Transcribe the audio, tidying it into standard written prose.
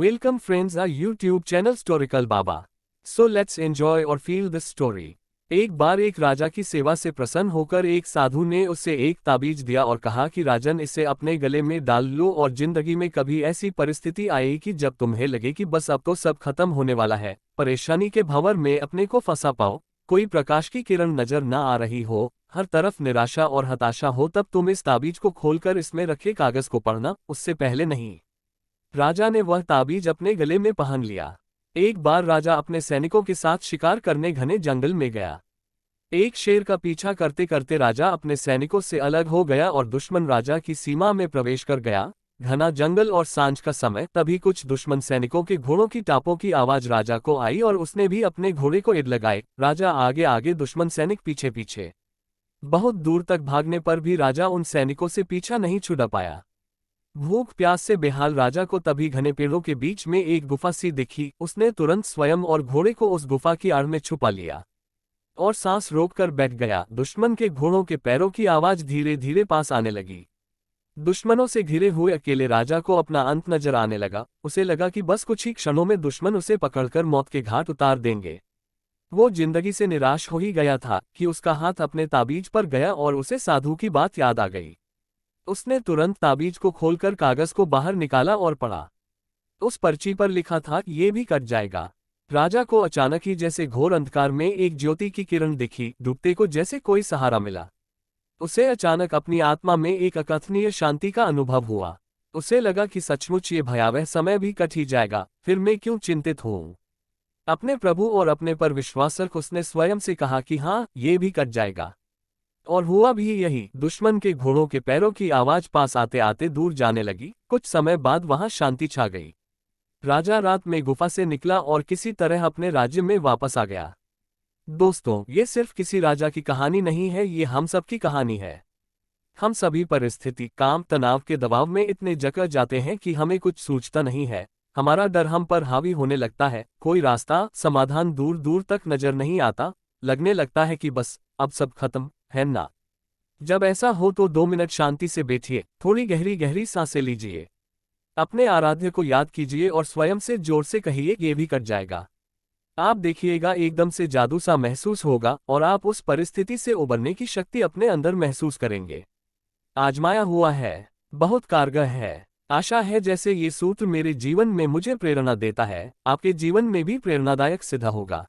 Welcome friends our YouTube channel Storycal Baba. So let's enjoy और feel this story. एक बार एक राजा की सेवा से प्रसन्न होकर एक साधु ने उसे एक ताबीज दिया और कहा कि राजन इसे अपने गले में डाल लो और जिंदगी में कभी ऐसी परिस्थिति आएगी जब तुम्हें लगे कि बस अब तो सब खत्म होने वाला है, परेशानी के भंवर में अपने को फंसा पाओ, कोई प्रकाश की किरण नजर न आ रही हो, हर तरफ निराशा और हताशा हो, तब तुम इस ताबीज को खोलकर इसमें रखे कागज को पढ़ना, उससे पहले नहीं। राजा ने वह ताबीज अपने गले में पहन लिया। एक बार राजा अपने सैनिकों के साथ शिकार करने घने जंगल में गया। एक शेर का पीछा करते करते राजा अपने सैनिकों से अलग हो गया और दुश्मन राजा की सीमा में प्रवेश कर गया। घना जंगल और सांझ का समय, तभी कुछ दुश्मन सैनिकों के घोड़ों की टापों की आवाज राजा को आई और उसने भी अपने घोड़े को इध लगाए। राजा आगे आगे, दुश्मन सैनिक पीछे पीछे। बहुत दूर तक भागने पर भी राजा उन सैनिकों से पीछा नहीं छुड़ा पाया। भूख प्यास से बेहाल राजा को तभी घने पेड़ों के बीच में एक गुफा सी दिखी। उसने तुरंत स्वयं और घोड़े को उस गुफा की आड़ में छुपा लिया और सांस रोककर बैठ गया। दुश्मन के घोड़ों के पैरों की आवाज धीरे धीरे पास आने लगी। दुश्मनों से घिरे हुए अकेले राजा को अपना अंत नजर आने लगा। उसे लगा कि बस कुछ ही क्षणों में दुश्मन उसे पकड़कर मौत के घाट उतार देंगे। वो जिंदगी से निराश हो ही गया था कि उसका हाथ अपने ताबीज पर गया और उसे साधु की बात याद आ गई। उसने तुरंत ताबीज को खोलकर कागज को बाहर निकाला और पढ़ा। उस पर्ची पर लिखा था, ये भी कट जाएगा। राजा को अचानक ही जैसे घोर अंधकार में एक ज्योति की किरण दिखी। डूबते को जैसे कोई सहारा मिला। उसे अचानक अपनी आत्मा में एक अकथनीय शांति का अनुभव हुआ। उसे लगा कि सचमुच ये भयावह समय भी कट ही जाएगा, फिर मैं क्यों चिंतित हूं। अपने प्रभु और अपने पर विश्वास रख उसने स्वयं से कहा कि हाँ, ये भी कट जाएगा। और हुआ भी यही। दुश्मन के घोड़ों के पैरों की आवाज पास आते आते दूर जाने लगी। कुछ समय बाद वहां शांति छा गई। राजा रात में गुफा से निकला और किसी तरह अपने राज्य में वापस आ गया। दोस्तों, ये सिर्फ किसी राजा की कहानी नहीं है, ये हम सब की कहानी है। हम सभी परिस्थिति, काम, तनाव के दबाव में इतने जकड़ जाते हैं कि हमें कुछ सूझता नहीं है। हमारा डर हम पर हावी होने लगता है। कोई रास्ता, समाधान दूर दूर तक नजर नहीं आता। लगने लगता है कि बस अब सब खत्म है ना। जब ऐसा हो तो 2 मिनट शांति से बैठिए, थोड़ी गहरी गहरी सांसें लीजिए, अपने आराध्य को याद कीजिए और स्वयं से जोर से कहिए, ये भी कट जाएगा। आप देखिएगा, एकदम से जादू सा महसूस होगा और आप उस परिस्थिति से उबरने की शक्ति अपने अंदर महसूस करेंगे। आजमाया हुआ है, बहुत कारगर है। आशा है जैसे ये सूत्र मेरे जीवन में मुझे प्रेरणा देता है, आपके जीवन में भी प्रेरणादायक सिद्ध होगा।